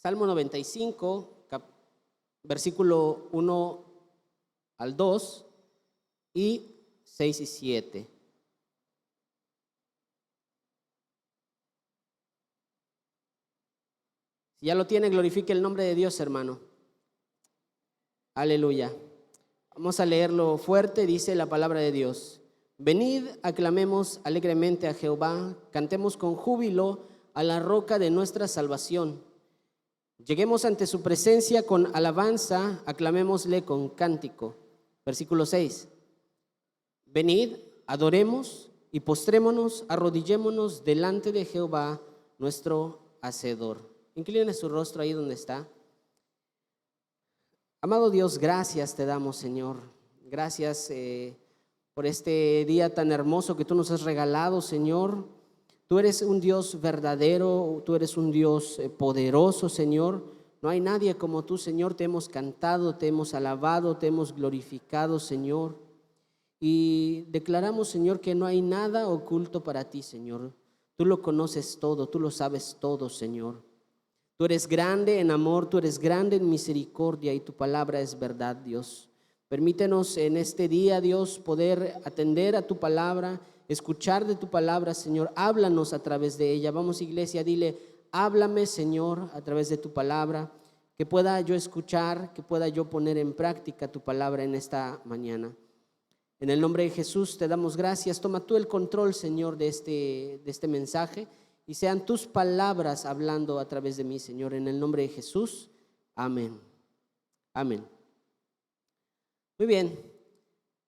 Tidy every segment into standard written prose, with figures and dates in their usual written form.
Salmo 95, versículo 1 al 2 y 6 y 7. Si ya lo tiene, glorifique el nombre de Dios, hermano. Aleluya. Vamos a leerlo fuerte, dice la palabra de Dios. Venid, aclamemos alegremente a Jehová, cantemos con júbilo a la roca de nuestra salvación. Lleguemos ante su presencia con alabanza, aclamémosle con cántico. Versículo 6. Venid, adoremos y postrémonos, arrodillémonos delante de Jehová, nuestro Hacedor. Incline su rostro ahí donde está. Amado Dios, gracias te damos, Señor. Gracias por este día tan hermoso que tú nos has regalado, Señor. Tú eres un Dios verdadero, tú eres un Dios poderoso, Señor. No hay nadie como tú, Señor. Te hemos cantado, te hemos alabado, te hemos glorificado, Señor. Y declaramos, Señor, que no hay nada oculto para ti, Señor. Tú lo conoces todo, tú lo sabes todo, Señor. Tú eres grande en amor, tú eres grande en misericordia y tu palabra es verdad, Dios. Permítenos en este día, Dios, poder atender a tu palabra, escuchar de tu palabra, Señor. Háblanos a través de ella. Vamos, iglesia, dile, háblame, Señor, a través de tu palabra, que pueda yo escuchar, que pueda yo poner en práctica tu palabra en esta mañana. En el nombre de Jesús te damos gracias. Toma tú el control, Señor, de este mensaje. Y sean tus palabras hablando a través de mí, Señor, en el nombre de Jesús. Amén. Amén. Muy bien,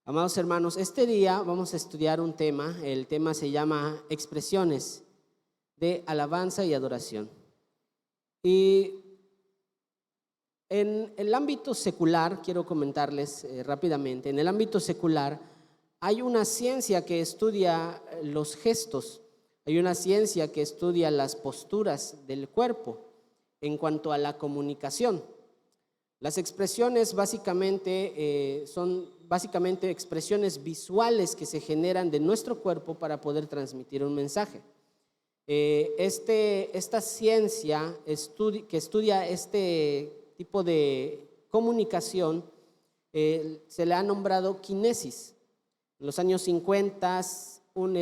amados hermanos, este día vamos a estudiar un tema. El tema se llama expresiones de alabanza y adoración. Y en el ámbito secular, quiero comentarles rápidamente, en el ámbito secular hay una ciencia que estudia los gestos. Hay una ciencia que estudia las posturas del cuerpo en cuanto a la comunicación. Las expresiones básicamente son expresiones visuales que se generan de nuestro cuerpo para poder transmitir un mensaje. Esta ciencia que estudia este tipo de comunicación se le ha nombrado kinesis. En los años 50 un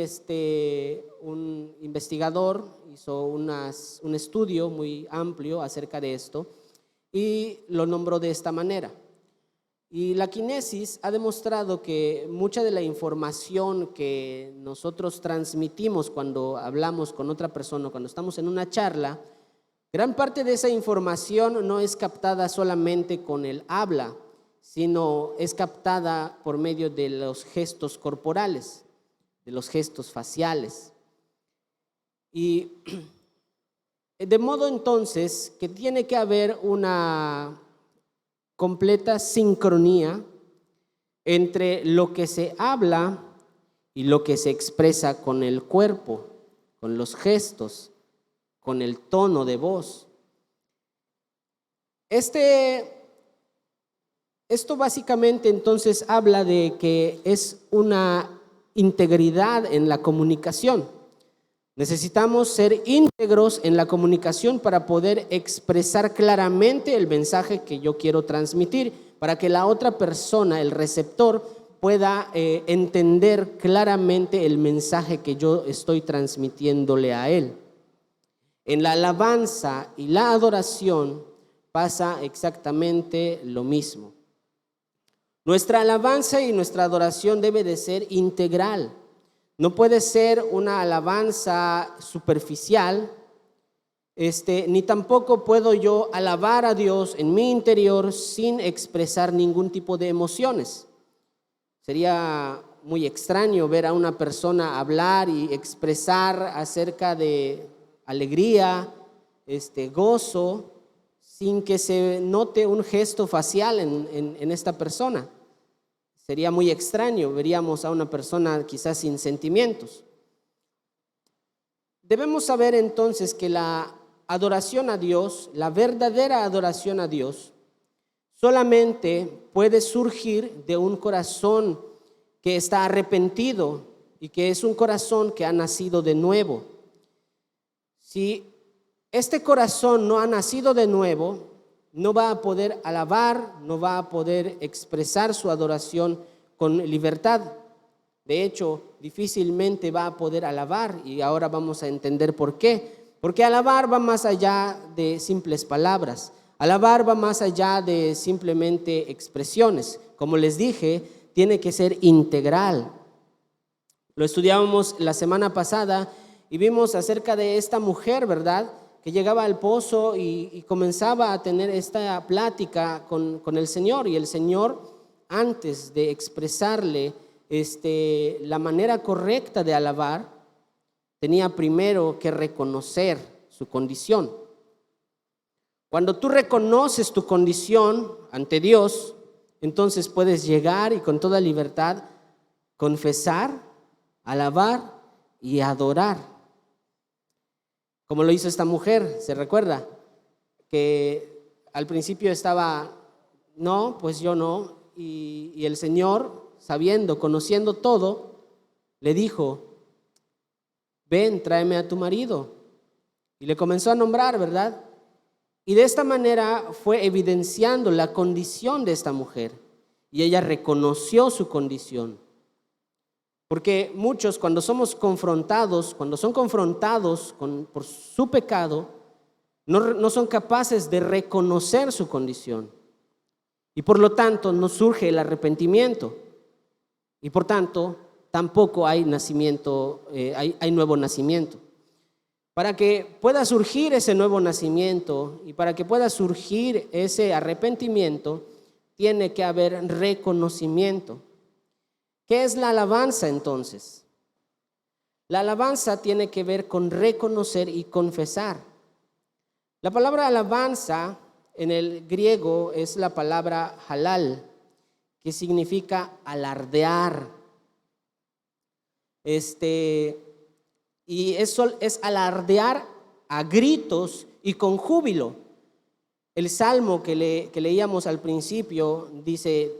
investigador hizo un estudio muy amplio acerca de esto y lo nombró de esta manera. Y la kinesis ha demostrado que mucha de la información que nosotros transmitimos cuando hablamos con otra persona, cuando estamos en una charla, gran parte de esa información no es captada solamente con el habla, sino es captada por medio de los gestos corporales, de los gestos faciales. Y de modo entonces que tiene que haber una completa sincronía entre lo que se habla y lo que se expresa con el cuerpo, con los gestos, con el tono de voz. Esto básicamente entonces habla de que es una integridad en la comunicación. Necesitamos ser íntegros en la comunicación para poder expresar claramente el mensaje que yo quiero transmitir, para que la otra persona, el receptor, pueda entender claramente el mensaje que yo estoy transmitiéndole a él. En la alabanza y la adoración pasa exactamente lo mismo. Nuestra alabanza y nuestra adoración debe de ser integral. No puede ser una alabanza superficial, ni tampoco puedo yo alabar a Dios en mi interior sin expresar ningún tipo de emociones. Sería muy extraño ver a una persona hablar y expresar acerca de alegría, gozo, sin que se note un gesto facial en esta persona. Sería muy extraño, veríamos a una persona quizás sin sentimientos. Debemos saber entonces que la adoración a Dios, la verdadera adoración a Dios, solamente puede surgir de un corazón que está arrepentido y que es un corazón que ha nacido de nuevo. Si este corazón no ha nacido de nuevo, no va a poder alabar, no va a poder expresar su adoración con libertad. De hecho, difícilmente va a poder alabar, y ahora vamos a entender por qué. Porque alabar va más allá de simples palabras. Alabar va más allá de simplemente expresiones. Como les dije, tiene que ser integral. Lo estudiábamos la semana pasada y vimos acerca de esta mujer, ¿verdad?, que llegaba al pozo y comenzaba a tener esta plática con el Señor. Y el Señor, antes de expresarle la manera correcta de alabar, tenía primero que reconocer su condición. Cuando tú reconoces tu condición ante Dios, entonces puedes llegar y con toda libertad confesar, alabar y adorar. Como lo hizo esta mujer, ¿se recuerda? Que al principio estaba, no, pues yo no. Y el Señor, sabiendo, conociendo todo, le dijo, ven, tráeme a tu marido. Y le comenzó a nombrar, ¿verdad? Y de esta manera fue evidenciando la condición de esta mujer. Y ella reconoció su condición. Porque muchos cuando son confrontados por su pecado, no son capaces de reconocer su condición. Y por lo tanto no surge el arrepentimiento. Y por tanto tampoco hay nacimiento, hay nuevo nacimiento. Para que pueda surgir ese nuevo nacimiento y para que pueda surgir ese arrepentimiento, tiene que haber reconocimiento. ¿Qué es la alabanza entonces? La alabanza tiene que ver con reconocer y confesar. La palabra alabanza en el griego es la palabra halal, que significa alardear. Y eso es alardear a gritos y con júbilo. El salmo que leíamos al principio dice: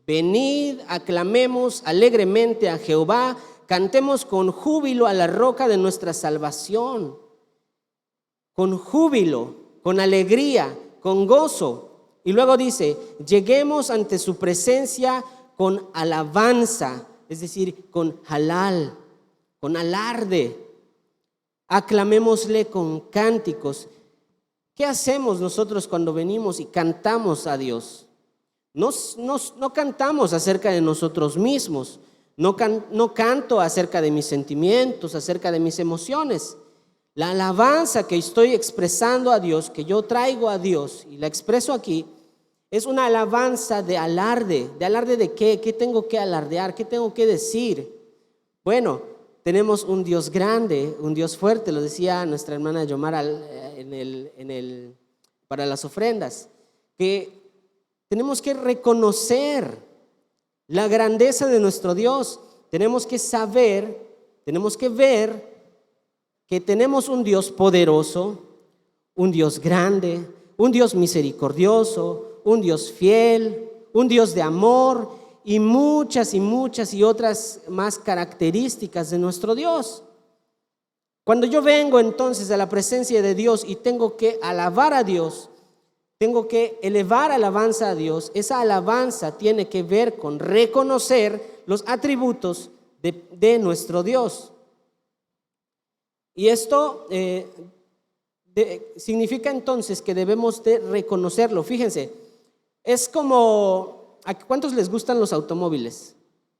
venid, aclamemos alegremente a Jehová, cantemos con júbilo a la roca de nuestra salvación. Con júbilo, con alegría, con gozo. Y luego dice, lleguemos ante su presencia con alabanza, es decir, con halal, con alarde. Aclamémosle con cánticos. ¿Qué hacemos nosotros cuando venimos y cantamos a Dios? No cantamos acerca de nosotros mismos, no canto acerca de mis sentimientos, acerca de mis emociones. La alabanza que estoy expresando a Dios, que yo traigo a Dios y la expreso aquí, es una alabanza de alarde. ¿De alarde de qué? ¿Qué tengo que alardear? ¿Qué tengo que decir? Bueno, tenemos un Dios grande, un Dios fuerte, lo decía nuestra hermana Yomara para las ofrendas, que tenemos que reconocer la grandeza de nuestro Dios. Tenemos que saber, tenemos que ver que tenemos un Dios poderoso, un Dios grande, un Dios misericordioso, un Dios fiel, un Dios de amor y muchas y otras más características de nuestro Dios. Cuando yo vengo entonces a la presencia de Dios y tengo que alabar a Dios, tengo que elevar alabanza a Dios, esa alabanza tiene que ver con reconocer los atributos de nuestro Dios. Y esto significa entonces que debemos de reconocerlo. Fíjense, es como, ¿a cuántos les gustan los automóviles?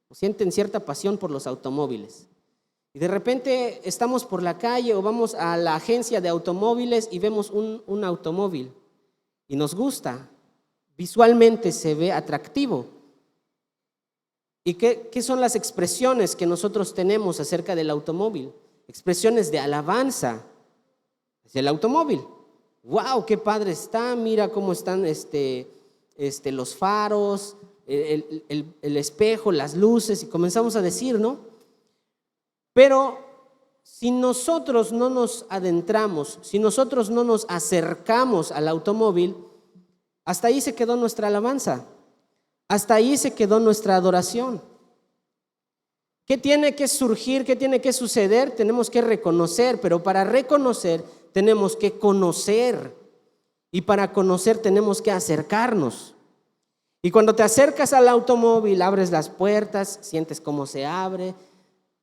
¿O sienten cierta pasión por los automóviles? Y de repente estamos por la calle o vamos a la agencia de automóviles y vemos un automóvil. Y nos gusta, visualmente se ve atractivo. ¿Y qué son las expresiones que nosotros tenemos acerca del automóvil? Expresiones de alabanza hacia el automóvil. ¡Wow! ¡Qué padre está! Mira cómo están los faros, el espejo, las luces, y comenzamos a decir, ¿no? Pero si nosotros no nos adentramos, si nosotros no nos acercamos al automóvil, hasta ahí se quedó nuestra alabanza, hasta ahí se quedó nuestra adoración. ¿Qué tiene que surgir? ¿Qué tiene que suceder? Tenemos que reconocer, pero para reconocer tenemos que conocer. Y para conocer tenemos que acercarnos. Y cuando te acercas al automóvil, abres las puertas, sientes cómo se abre,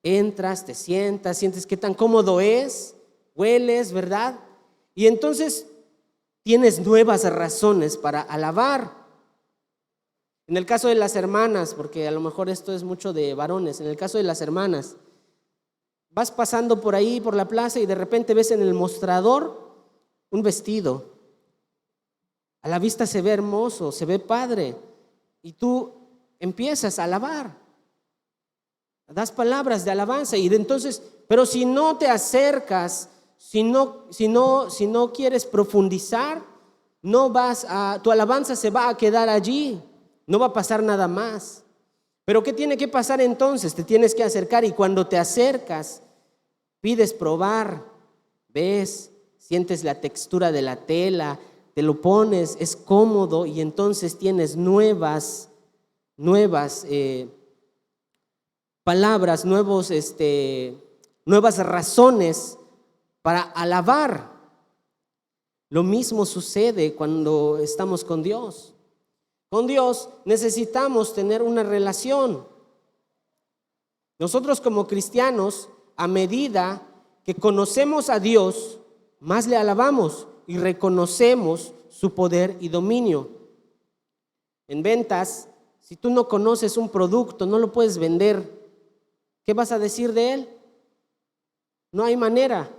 entras, te sientas, sientes qué tan cómodo es, hueles, ¿verdad? Y entonces tienes nuevas razones para alabar. En el caso de las hermanas, porque a lo mejor esto es mucho de varones, en el caso de las hermanas, vas pasando por ahí, por la plaza, y de repente ves en el mostrador un vestido. A la vista se ve hermoso, se ve padre, y tú empiezas a alabar. Das palabras de alabanza, y entonces, pero si no te acercas, si no quieres profundizar, tu alabanza se va a quedar allí. No va a pasar nada más. Pero ¿qué tiene que pasar entonces? Te tienes que acercar, y cuando te acercas, pides probar, ves, sientes la textura de la tela, te lo pones, es cómodo, y entonces tienes nuevas palabras, nuevas razones para alabar. Lo mismo sucede cuando estamos con Dios. Con Dios necesitamos tener una relación. Nosotros como cristianos, a medida que conocemos a Dios, más le alabamos y reconocemos su poder y dominio. En ventas, si tú no conoces un producto, no lo puedes vender. ¿Qué vas a decir de él? No hay manera.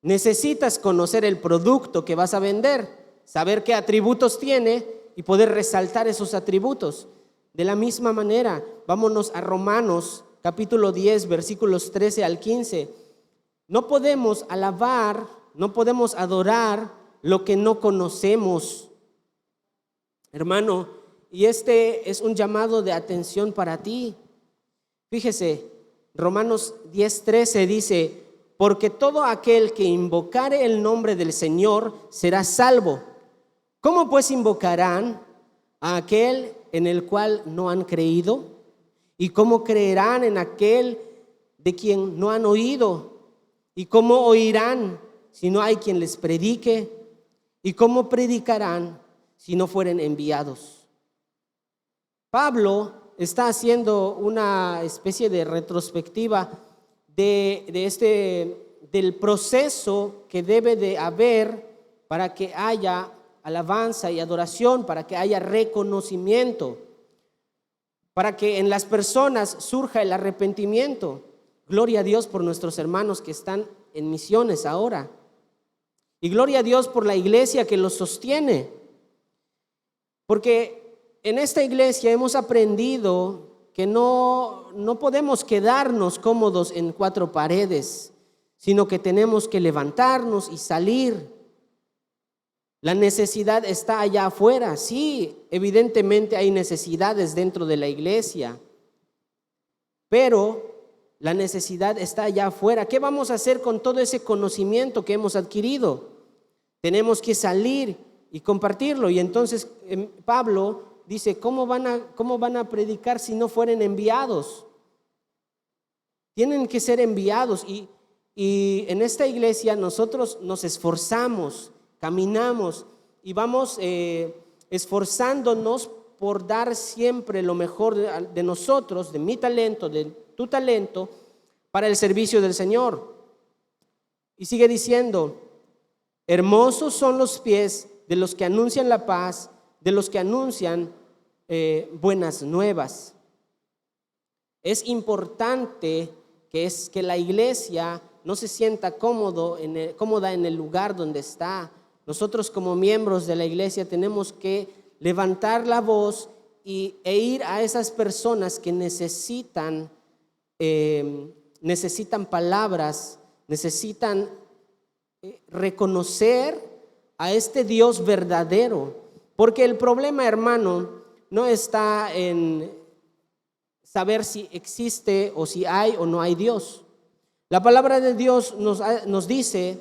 Necesitas conocer el producto que vas a vender, saber qué atributos tiene y poder resaltar esos atributos. De la misma manera, vámonos a Romanos capítulo 10, versículos 13 al 15. No podemos alabar, no podemos adorar lo que no conocemos. Hermano, y este es un llamado de atención para ti. Fíjese, Romanos 10:13 dice: porque todo aquel que invocare el nombre del Señor será salvo. ¿Cómo pues invocarán a aquel en el cual no han creído? ¿Y cómo creerán en aquel de quien no han oído? ¿Y cómo oirán si no hay quien les predique? ¿Y cómo predicarán si no fueren enviados? Pablo está haciendo una especie de retrospectiva del proceso que debe de haber para que haya alabanza y adoración, para que haya reconocimiento, para que en las personas surja el arrepentimiento. Gloria a Dios por nuestros hermanos que están en misiones ahora, y gloria a Dios por la iglesia que los sostiene, porque en esta iglesia hemos aprendido que no podemos quedarnos cómodos en cuatro paredes, sino que tenemos que levantarnos y salir. La necesidad está allá afuera. Sí, evidentemente hay necesidades dentro de la iglesia, pero la necesidad está allá afuera. ¿Qué vamos a hacer con todo ese conocimiento que hemos adquirido? Tenemos que salir y compartirlo. Y entonces Pablo dice: ¿cómo van a predicar si no fueren enviados? Tienen que ser enviados. Y en esta iglesia nosotros nos esforzamos, caminamos y vamos esforzándonos por dar siempre lo mejor de nosotros, de mi talento, de tu talento, para el servicio del Señor. Y sigue diciendo: hermosos son los pies de los que anuncian la paz, de los que anuncian buenas nuevas. Es importante que la iglesia no se sienta cómoda en el lugar donde está. Nosotros como miembros de la iglesia tenemos que levantar la voz e ir a esas personas que necesitan palabras, necesitan reconocer a este Dios verdadero. Porque el problema, hermano, no está en saber si existe o si hay o no hay Dios. La palabra de Dios nos dice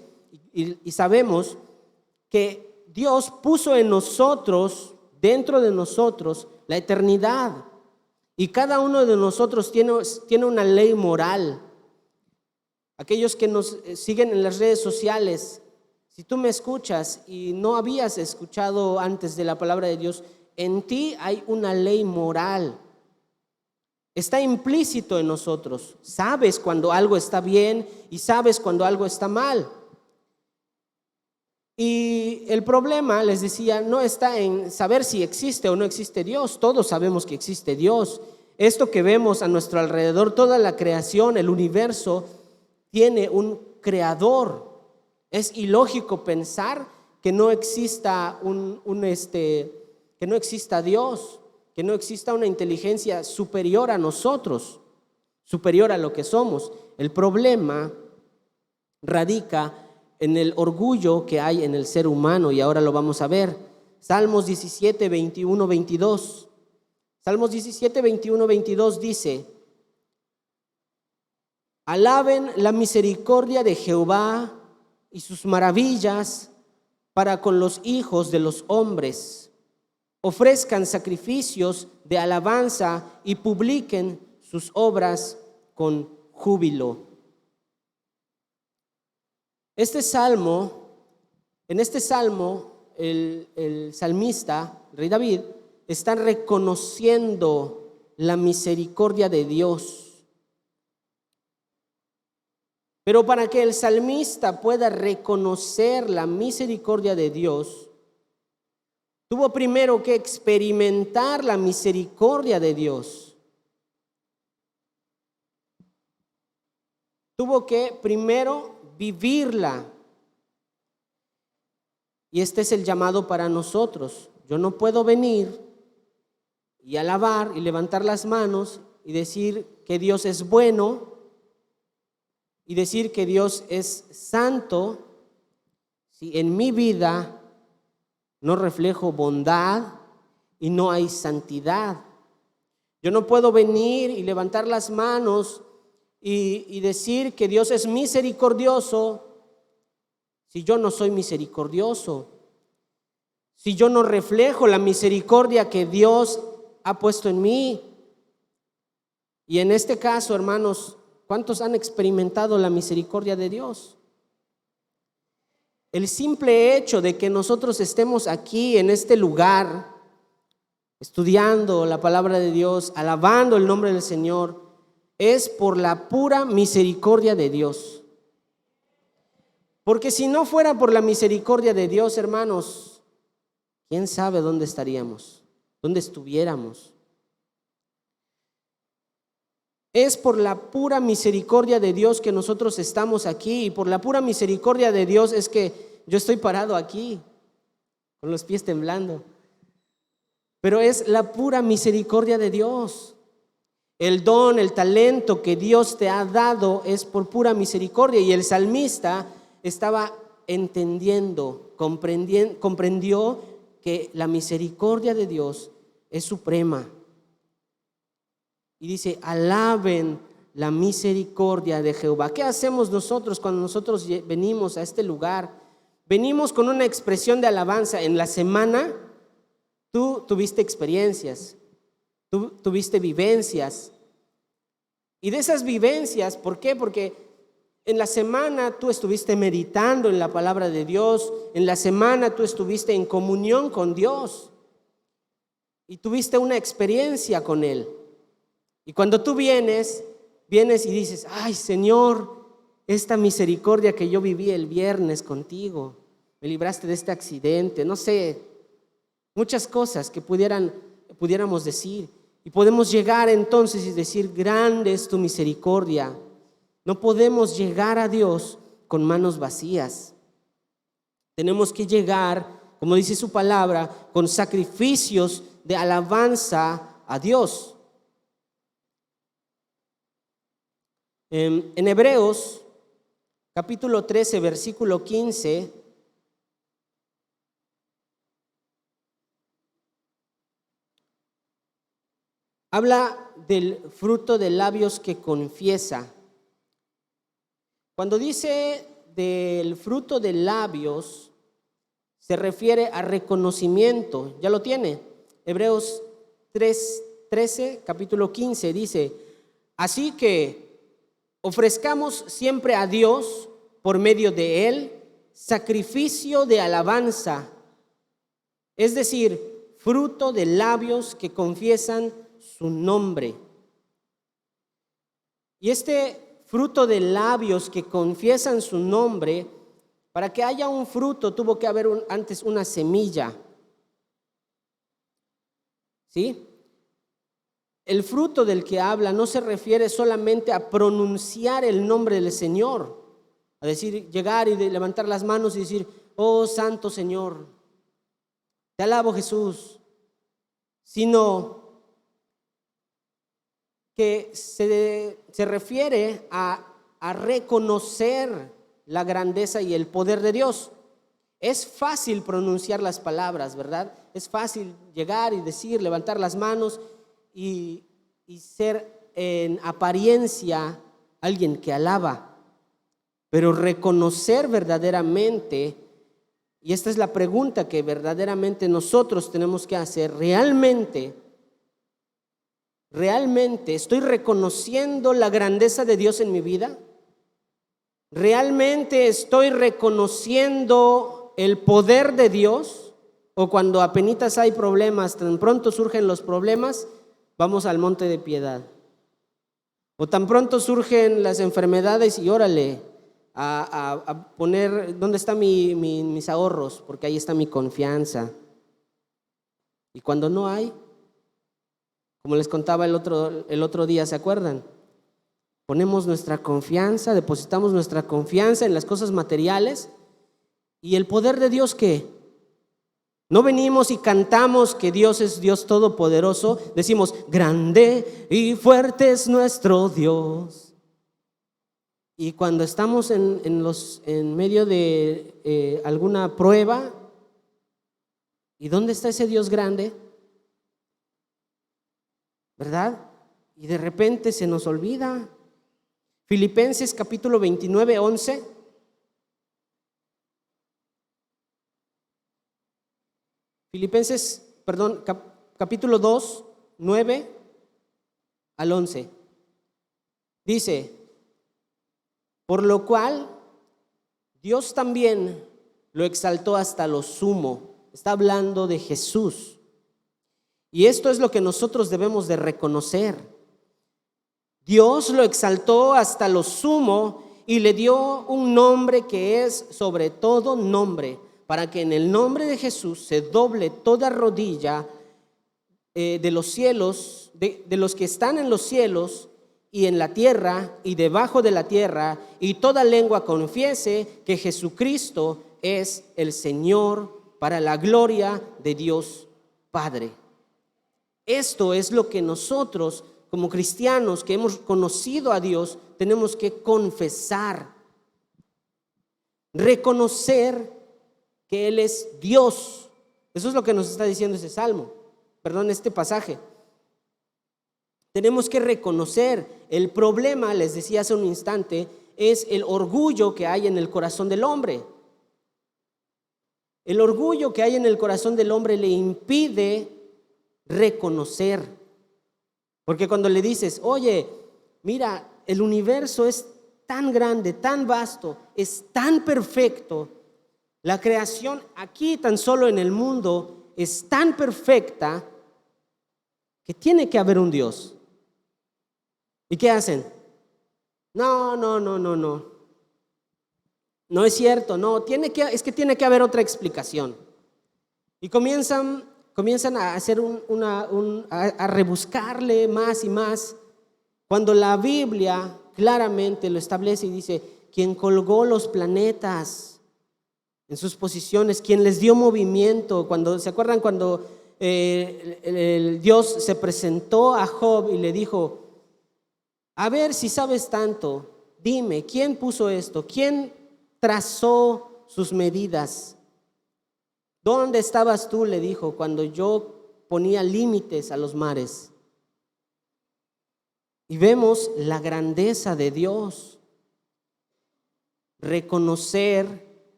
y sabemos que Dios puso en nosotros, dentro de nosotros, la eternidad. Y cada uno de nosotros tiene una ley moral. Aquellos que nos siguen en las redes sociales, si tú me escuchas y no habías escuchado antes de la palabra de Dios, en ti hay una ley moral. Está implícito en nosotros. Sabes cuando algo está bien y sabes cuando algo está mal. Y el problema, les decía, no está en saber si existe o no existe Dios. Todos sabemos que existe Dios. Esto que vemos a nuestro alrededor, toda la creación, el universo, tiene un creador. Es ilógico pensar que no exista que no exista Dios, que no exista una inteligencia superior a nosotros, superior a lo que somos. El problema radica en el orgullo que hay en el ser humano, y ahora lo vamos a ver. Salmos 17, 21, 22. Salmos 17, 21, 22 dice: alaben la misericordia de Jehová y sus maravillas para con los hijos de los hombres. Ofrezcan sacrificios de alabanza y publiquen sus obras con júbilo. En este salmo, el salmista, el rey David, está reconociendo la misericordia de Dios. Pero para que el salmista pueda reconocer la misericordia de Dios, tuvo primero que experimentar la misericordia de Dios. Tuvo que primero vivirla. Y este es el llamado para nosotros. Yo no puedo venir y alabar y levantar las manos y decir que Dios es bueno y decir que Dios es santo si en mi vida no reflejo bondad y no hay santidad. Yo no puedo venir y levantar las manos y decir que Dios es misericordioso si yo no soy misericordioso, si yo no reflejo la misericordia que Dios ha puesto en mí. Y en este caso, hermanos, ¿cuántos han experimentado la misericordia de Dios? El simple hecho de que nosotros estemos aquí en este lugar, estudiando la palabra de Dios, alabando el nombre del Señor, es por la pura misericordia de Dios. Porque si no fuera por la misericordia de Dios, hermanos, ¿quién sabe dónde estaríamos? ¿Dónde estuviéramos? Es por la pura misericordia de Dios que nosotros estamos aquí, y por la pura misericordia de Dios es que yo estoy parado aquí, con los pies temblando. Pero es la pura misericordia de Dios. El don, el talento que Dios te ha dado es por pura misericordia. Y el salmista estaba entendiendo, comprendió que la misericordia de Dios es suprema. Y dice: alaben la misericordia de Jehová. ¿Qué hacemos nosotros cuando nosotros venimos a este lugar? Venimos con una expresión de alabanza. En la semana tú tuviste experiencias, tú tuviste vivencias. Y de esas vivencias, ¿por qué? Porque en la semana tú estuviste meditando en la palabra de Dios. En la semana tú estuviste en comunión con Dios y tuviste una experiencia con Él. Y cuando tú vienes y dices: ay, Señor, esta misericordia que yo viví el viernes contigo, me libraste de este accidente, no sé, muchas cosas que pudiéramos decir. Y podemos llegar entonces y decir: grande es tu misericordia. No podemos llegar a Dios con manos vacías. Tenemos que llegar, como dice su palabra, con sacrificios de alabanza a Dios. En Hebreos, capítulo 13, versículo 15, habla del fruto de labios que confiesa. Cuando dice del fruto de labios, se refiere a reconocimiento. ¿Ya lo tiene? Hebreos 13, capítulo 15 dice: así que ofrezcamos siempre a Dios por medio de Él sacrificio de alabanza, es decir, fruto de labios que confiesan su nombre. Y este fruto de labios que confiesan su nombre, para que haya un fruto tuvo que haber antes una semilla. ¿Sí? El fruto del que habla no se refiere solamente a pronunciar el nombre del Señor, a decir, llegar y levantar las manos y decir, oh Santo Señor, te alabo Jesús, sino que se refiere a reconocer la grandeza y el poder de Dios. Es fácil pronunciar las palabras, ¿verdad? Es fácil llegar y decir, levantar las manos y ser en apariencia alguien que alaba. Pero reconocer verdaderamente, y esta es la pregunta que verdaderamente nosotros tenemos que hacer, ¿realmente estoy reconociendo la grandeza de Dios en mi vida? ¿Realmente estoy reconociendo el poder de Dios? ¿O cuando apenitas hay problemas, tan pronto surgen los problemas, vamos al monte de piedad? ¿O tan pronto surgen las enfermedades y órale, a poner, ¿dónde están mis ahorros? Porque ahí está mi confianza. Y cuando no hay, como les contaba el otro día, ¿se acuerdan? Ponemos nuestra confianza, depositamos nuestra confianza en las cosas materiales. ¿Y el poder de Dios qué? No venimos y cantamos que Dios es Dios todopoderoso. Decimos, grande y fuerte es nuestro Dios. Y cuando estamos en medio de alguna prueba, ¿y dónde está ese Dios grande? ¿Verdad? Y de repente se nos olvida. Filipenses capítulo 29, 11. Capítulo 2, 9 al 11. Dice, por lo cual Dios también lo exaltó hasta lo sumo. Está hablando de Jesús. Y esto es lo que nosotros debemos de reconocer. Dios lo exaltó hasta lo sumo y le dio un nombre que es sobre todo nombre, para que en el nombre de Jesús se doble toda rodilla de los cielos, de los que están en los cielos y en la tierra y debajo de la tierra, y toda lengua confiese que Jesucristo es el Señor, para la gloria de Dios Padre. Esto es lo que nosotros, como cristianos que hemos conocido a Dios, tenemos que confesar, reconocer que Él es Dios. Eso es lo que nos está diciendo este pasaje. Tenemos que reconocer. El problema, les decía hace un instante, es el orgullo que hay en el corazón del hombre. El orgullo que hay en el corazón del hombre le impide reconocer. Porque cuando le dices, oye, mira, el universo es tan grande, tan vasto, es tan perfecto, la creación aquí tan solo en el mundo es tan perfecta que tiene que haber un Dios. ¿Y qué hacen? No. No es cierto, no, es que tiene que haber otra explicación. Y comienzan a hacer a rebuscarle más y más, cuando la Biblia claramente lo establece y dice, quien colgó los planetas en sus posiciones, quien les dio movimiento. ¿Se acuerdan cuando el Dios se presentó a Job y le dijo, a ver si sabes tanto, dime, ¿quién puso esto? ¿Quién trazó sus medidas? ¿Dónde estabas tú?, le dijo, cuando yo ponía límites a los mares. Y vemos la grandeza de Dios. Reconocer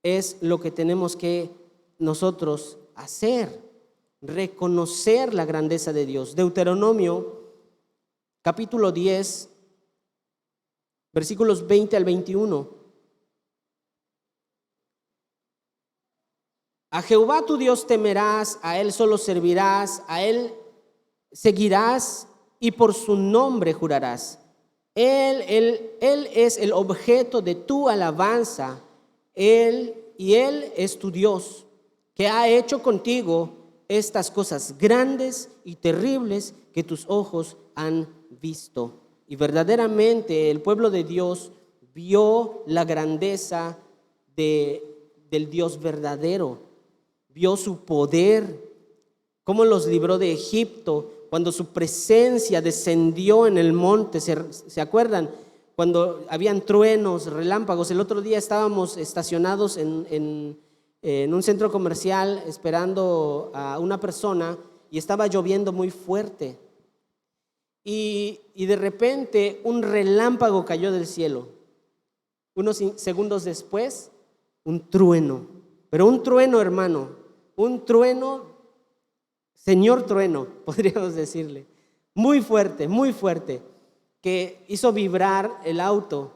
es lo que tenemos que nosotros hacer. Reconocer la grandeza de Dios. Deuteronomio capítulo 10, versículos 20 al 21. A Jehová tu Dios temerás, a Él solo servirás, a Él seguirás y por su nombre jurarás. Él es el objeto de tu alabanza, Él es tu Dios, que ha hecho contigo estas cosas grandes y terribles que tus ojos han visto. Y verdaderamente el pueblo de Dios vio la grandeza del Dios verdadero, vio su poder, cómo los libró de Egipto, cuando su presencia descendió en el monte. ¿Se acuerdan? Cuando habían truenos, relámpagos. El otro día estábamos estacionados en un centro comercial esperando a una persona y estaba lloviendo muy fuerte. Y de repente un relámpago cayó del cielo. Unos segundos después, un trueno. Pero un trueno, hermano, un trueno, señor trueno, podríamos decirle. Muy fuerte, que hizo vibrar el auto.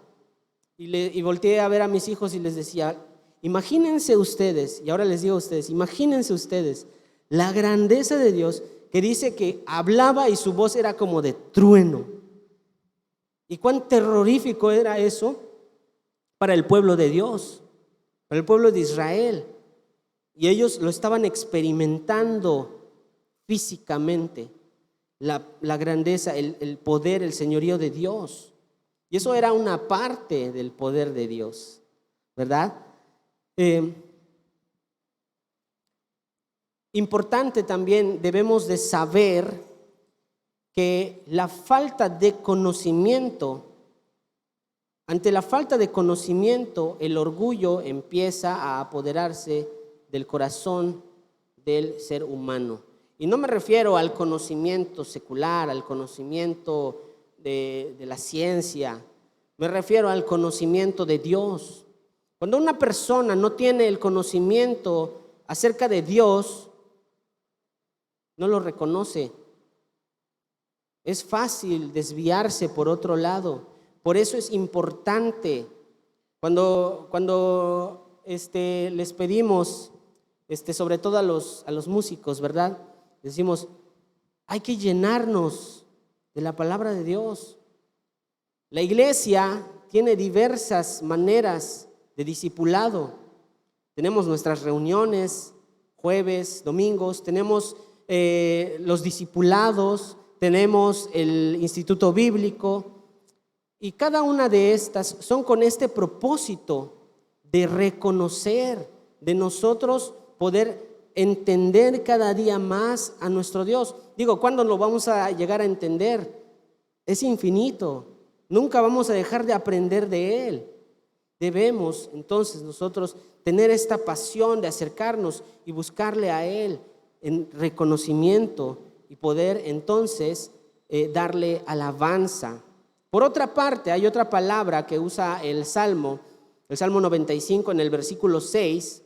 Y volteé a ver a mis hijos y les decía, imagínense ustedes, y ahora les digo a ustedes, imagínense ustedes la grandeza de Dios, que dice que hablaba y su voz era como de trueno. Y cuán terrorífico era eso para el pueblo de Dios, para el pueblo de Israel. Y ellos lo estaban experimentando físicamente, la grandeza, el poder, el señorío de Dios. Y eso era una parte del poder de Dios, ¿verdad? Importante también, debemos de saber que la falta de conocimiento, ante la falta de conocimiento, el orgullo empieza a apoderarse del corazón del ser humano. Y no me refiero al conocimiento secular, al conocimiento de la ciencia, me refiero al conocimiento de Dios. Cuando una persona no tiene el conocimiento acerca de Dios, no lo reconoce. Es fácil desviarse por otro lado. Por eso es importante cuando les pedimos, sobre todo a los músicos, ¿verdad? Decimos, hay que llenarnos de la palabra de Dios. La iglesia tiene diversas maneras de discipulado. Tenemos nuestras reuniones, jueves, domingos, tenemos los discipulados, tenemos el instituto bíblico, y cada una de estas son con este propósito de reconocer, de nosotros poder entender cada día más a nuestro Dios. Digo, ¿cuándo lo vamos a llegar a entender? Es infinito, nunca vamos a dejar de aprender de Él. Debemos entonces nosotros tener esta pasión de acercarnos y buscarle a Él en reconocimiento y poder entonces darle alabanza. Por otra parte, hay otra palabra que usa el Salmo 95 en el versículo 6,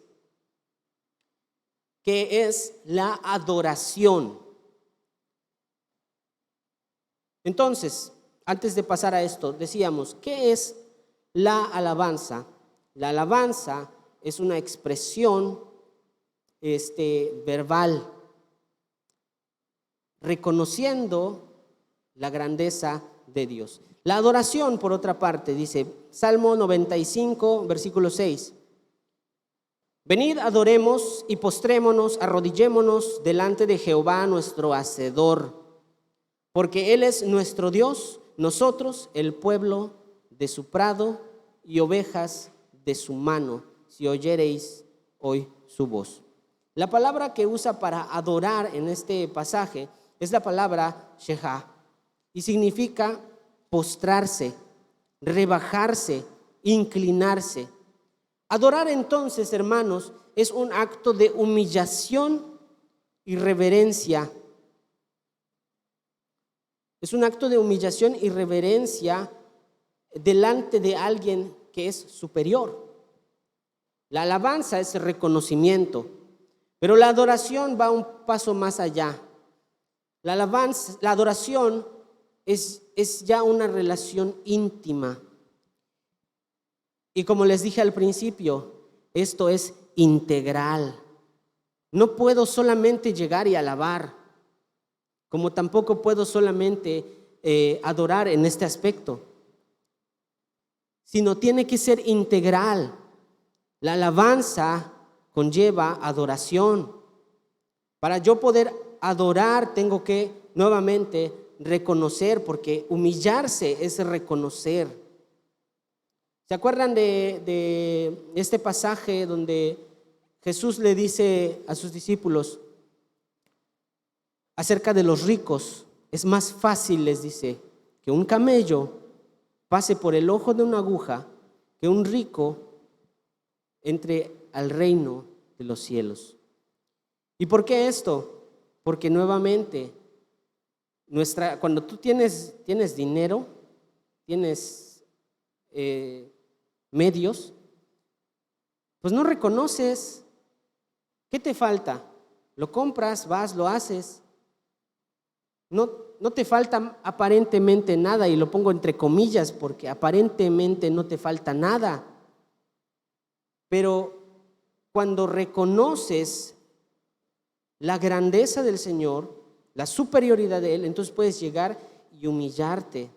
que es la adoración. Entonces, antes de pasar a esto, decíamos, ¿qué es la alabanza? La alabanza es una expresión verbal, reconociendo la grandeza de Dios. La adoración, por otra parte, dice Salmo 95, versículo 6. Venid, adoremos y postrémonos, arrodillémonos delante de Jehová nuestro Hacedor, porque Él es nuestro Dios, nosotros el pueblo de su prado y ovejas de su mano, si oyereis hoy su voz. La palabra que usa para adorar en este pasaje es la palabra shehá, y significa postrarse, rebajarse, inclinarse. Adorar entonces, hermanos, es un acto de humillación y reverencia. Es un acto de humillación y reverencia delante de alguien que es superior. La alabanza es reconocimiento, pero la adoración va un paso más allá. La adoración es ya una relación íntima Y como les dije al principio, esto es integral. No puedo solamente llegar y alabar, como tampoco puedo solamente adorar en este aspecto, sino tiene que ser integral. La alabanza conlleva adoración. Para yo poder adorar tengo que nuevamente reconocer, porque humillarse es reconocer. ¿Se acuerdan de este pasaje donde Jesús le dice a sus discípulos acerca de los ricos? Es más fácil, les dice, que un camello pase por el ojo de una aguja que un rico entre al reino de los cielos. ¿Y por qué esto? Porque nuevamente, cuando tú tienes dinero, tienes medios, pues no reconoces. ¿Qué te falta? Lo compras, vas, lo haces. No te falta aparentemente nada, y lo pongo entre comillas porque aparentemente no te falta nada. Pero cuando reconoces la grandeza del Señor, la superioridad de Él, entonces puedes llegar y humillarte.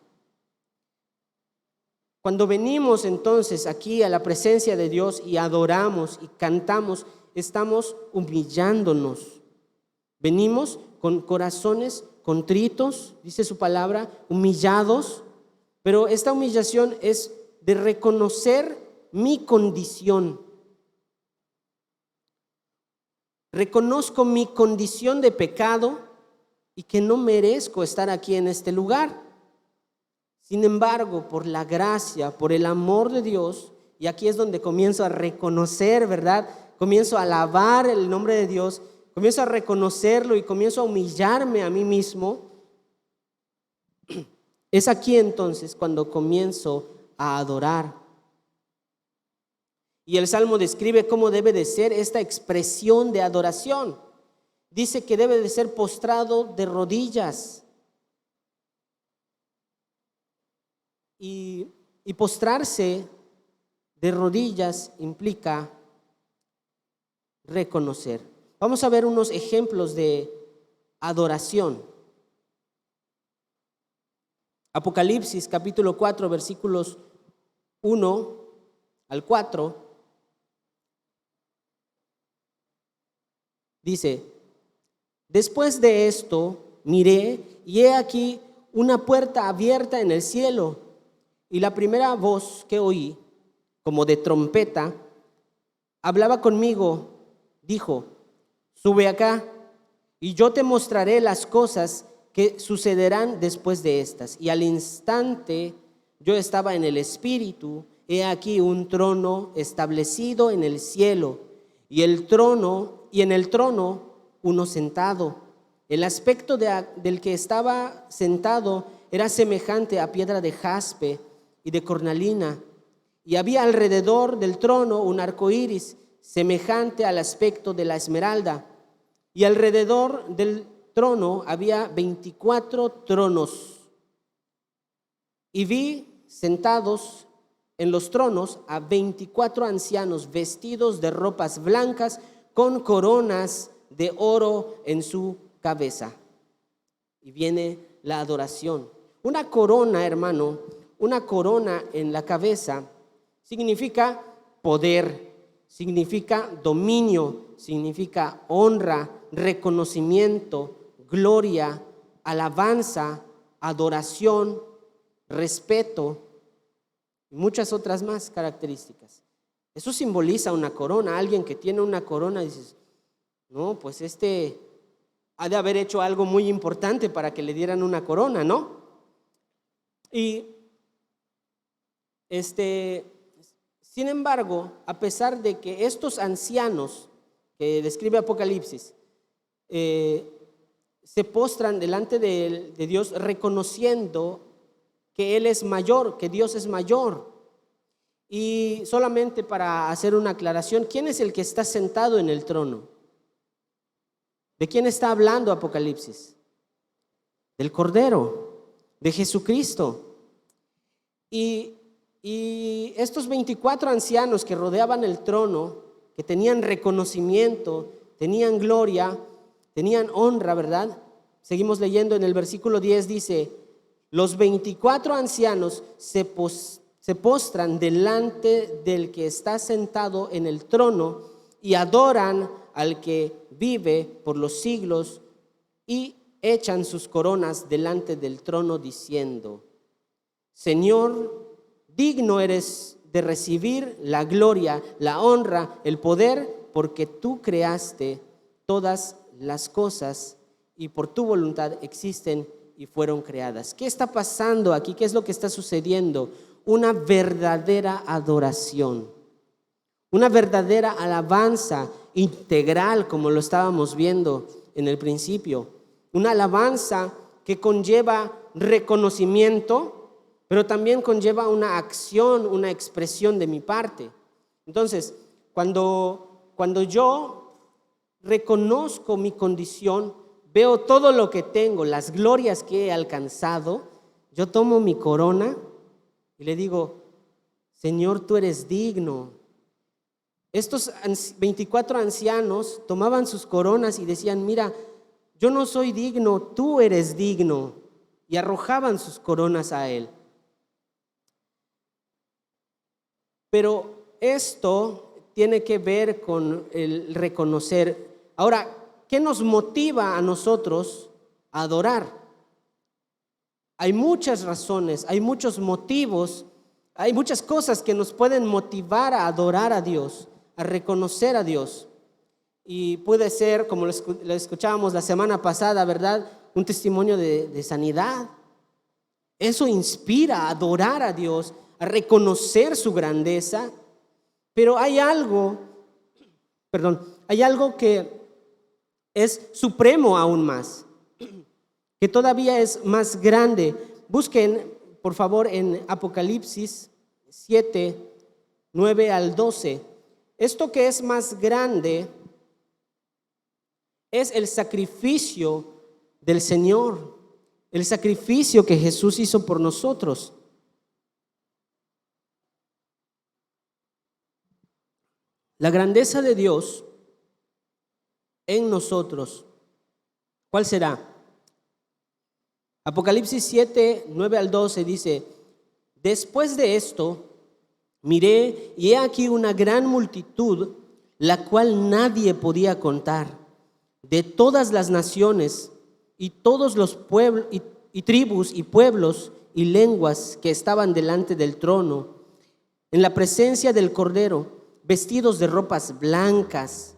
Cuando venimos entonces aquí a la presencia de Dios y adoramos y cantamos, estamos humillándonos. Venimos con corazones contritos, dice su palabra, humillados, pero esta humillación es de reconocer mi condición. Reconozco mi condición de pecado y que no merezco estar aquí en este lugar. Sin embargo, por la gracia, por el amor de Dios, y aquí es donde comienzo a reconocer, ¿verdad? Comienzo a alabar el nombre de Dios, comienzo a reconocerlo y comienzo a humillarme a mí mismo. Es aquí entonces cuando comienzo a adorar. Y el Salmo describe cómo debe de ser esta expresión de adoración. Dice que debe de ser postrado de rodillas. Y postrarse de rodillas implica reconocer. Vamos a ver unos ejemplos de adoración. Apocalipsis capítulo 4, versículos 1 al 4. Dice: después de esto miré, y he aquí una puerta abierta en el cielo, y la primera voz que oí, como de trompeta, hablaba conmigo, dijo: sube acá, y yo te mostraré las cosas que sucederán después de estas. Y al instante yo estaba en el Espíritu, he aquí un trono establecido en el cielo, y en el trono uno sentado. El aspecto del que estaba sentado era semejante a piedra de jaspe y de cornalina, y había alrededor del trono un arco iris semejante al aspecto de la esmeralda, y alrededor del trono había 24 tronos, y vi sentados en los tronos a 24 ancianos vestidos de ropas blancas con coronas de oro en su cabeza. Y viene la adoración. Una corona, hermano, una corona en la cabeza significa poder, significa dominio, significa honra, reconocimiento, gloria, alabanza, adoración, respeto y muchas otras más características. Eso simboliza una corona. Alguien que tiene una corona, dices: no, pues ha de haber hecho algo muy importante para que le dieran una corona, ¿no? Y sin embargo, a pesar de que estos ancianos que describe Apocalipsis se postran delante de Dios reconociendo que Él es mayor, que Dios es mayor. Y solamente para hacer una aclaración, ¿quién es el que está sentado en el trono? ¿De quién está hablando Apocalipsis? Del Cordero, de Jesucristo. Y Y estos 24 ancianos que rodeaban el trono, que tenían reconocimiento, tenían gloria, tenían honra, ¿verdad? Seguimos leyendo en el versículo 10, dice: los 24 ancianos se postran delante del que está sentado en el trono y adoran al que vive por los siglos y echan sus coronas delante del trono diciendo: Señor, digno eres de recibir la gloria, la honra, el poder, porque tú creaste todas las cosas y por tu voluntad existen y fueron creadas. ¿Qué está pasando aquí? ¿Qué es lo que está sucediendo? Una verdadera adoración, una verdadera alabanza integral, como lo estábamos viendo en el principio. Una alabanza que conlleva reconocimiento, pero también conlleva una acción, una expresión de mi parte. Entonces, cuando yo reconozco mi condición, veo todo lo que tengo, las glorias que he alcanzado, yo tomo mi corona y le digo: Señor, tú eres digno. Estos 24 ancianos tomaban sus coronas y decían: mira, yo no soy digno, tú eres digno. Y arrojaban sus coronas a él. Pero esto tiene que ver con el reconocer. Ahora, ¿qué nos motiva a nosotros a adorar? Hay muchas razones, hay muchos motivos, hay muchas cosas que nos pueden motivar a adorar a Dios, a reconocer a Dios. Y puede ser, como lo escuchábamos la semana pasada, ¿verdad?, un testimonio de sanidad. Eso inspira a adorar a Dios, a reconocer su grandeza. Pero hay algo que es supremo aún más, que todavía es más grande. Busquen, por favor, en Apocalipsis 7, 9 al 12. Esto que es más grande es el sacrificio del Señor, el sacrificio que Jesús hizo por nosotros. La grandeza de Dios en nosotros, ¿cuál será? Apocalipsis 7, 9 al 12 dice: después de esto miré y he aquí una gran multitud, la cual nadie podía contar, de todas las naciones y todos los pueblos y tribus y pueblos y lenguas que estaban delante del trono, en la presencia del Cordero, vestidos de ropas blancas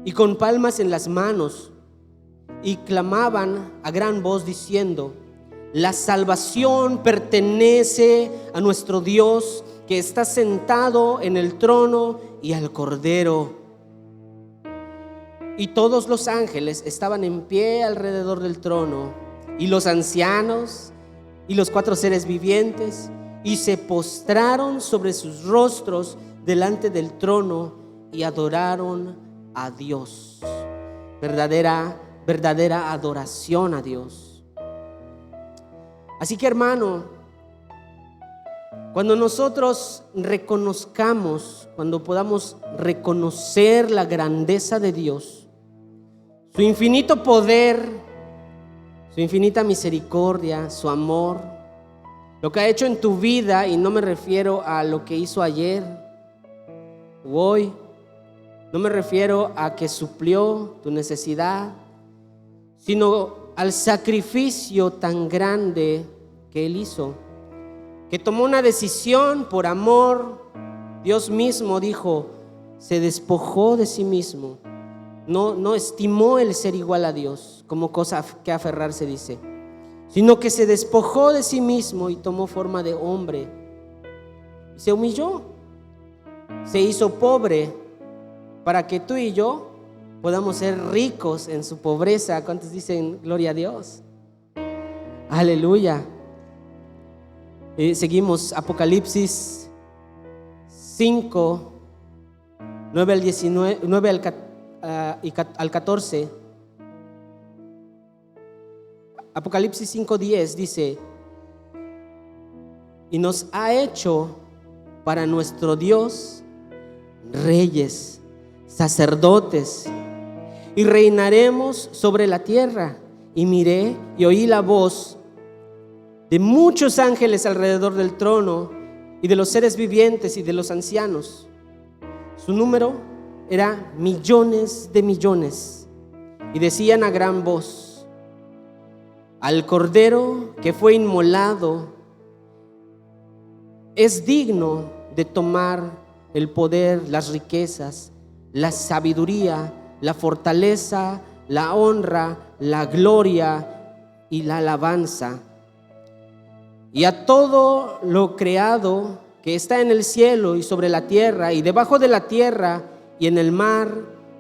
y con palmas en las manos, y clamaban a gran voz diciendo: la salvación pertenece a nuestro Dios, que está sentado en el trono, y al Cordero. Y todos los ángeles estaban en pie alrededor del trono, y los ancianos y los 4 seres vivientes, y se postraron sobre sus rostros delante del trono y adoraron a Dios. Verdadera adoración a Dios. Así que, hermano, cuando nosotros reconozcamos, cuando podamos reconocer la grandeza de Dios, su infinito poder, su infinita misericordia, su amor, lo que ha hecho en tu vida, y no me refiero a lo que hizo ayer o hoy, no me refiero a que suplió tu necesidad, sino al sacrificio tan grande que Él hizo, que tomó una decisión por amor. Dios mismo dijo, se despojó de sí mismo, no estimó el ser igual a Dios como cosa que aferrarse, dice, sino que se despojó de sí mismo y tomó forma de hombre y se humilló, se hizo pobre para que tú y yo podamos ser ricos en su pobreza. ¿Cuántos dicen gloria a Dios? Aleluya. Seguimos Apocalipsis 5, 9 al 19, 9 al 14. Apocalipsis 5:10 dice: y nos ha hecho para nuestro Dios reyes, sacerdotes, y reinaremos sobre la tierra. Y miré y oí la voz de muchos ángeles alrededor del trono y de los seres vivientes y de los ancianos. Su número era millones de millones, y decían a gran voz: al Cordero que fue inmolado es digno de tomar el poder, las riquezas, la sabiduría, la fortaleza, la honra, la gloria y la alabanza. Y a todo lo creado que está en el cielo y sobre la tierra y debajo de la tierra y en el mar,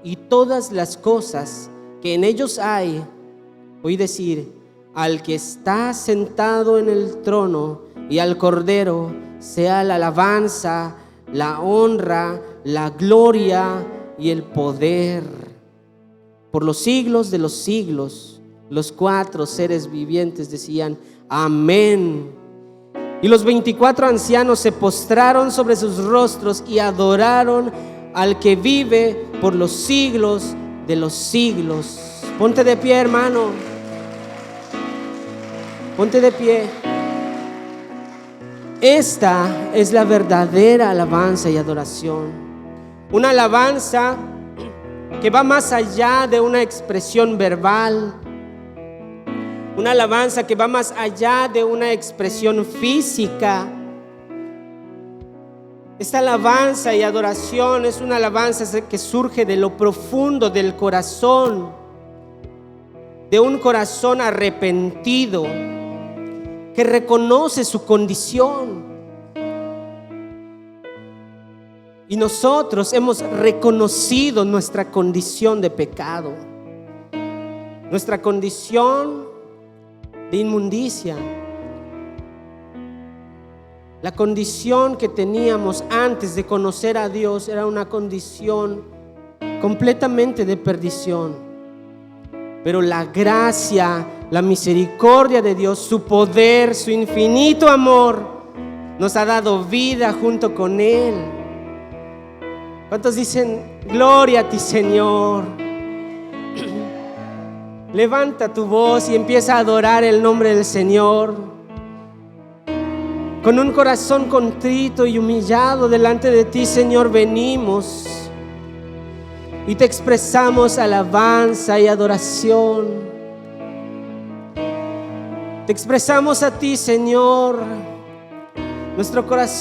y todas las cosas que en ellos hay, oí decir: al que está sentado en el trono y al Cordero sea la alabanza, la honra, la gloria y el poder por los siglos de los siglos. Los 4 seres vivientes decían: amén. Y los 24 ancianos se postraron sobre sus rostros y adoraron al que vive por los siglos de los siglos. Ponte de pie, hermano. Ponte de pie. Esta es la verdadera alabanza y adoración. Una alabanza que va más allá de una expresión verbal. Una alabanza que va más allá de una expresión física. Esta alabanza y adoración es una alabanza que surge de lo profundo del corazón, de un corazón arrepentido, que reconoce su condición. Y nosotros hemos reconocido nuestra condición de pecado, nuestra condición de inmundicia, la condición que teníamos antes de conocer a Dios era una condición completamente de perdición. Pero la gracia, la misericordia de Dios, su poder, su infinito amor, nos ha dado vida junto con Él. ¿Cuántos dicen gloria a ti, Señor? Levanta tu voz y empieza a adorar el nombre del Señor. Con un corazón contrito y humillado delante de ti, Señor, venimos y te expresamos alabanza y adoración. Te expresamos a ti, Señor, nuestro corazón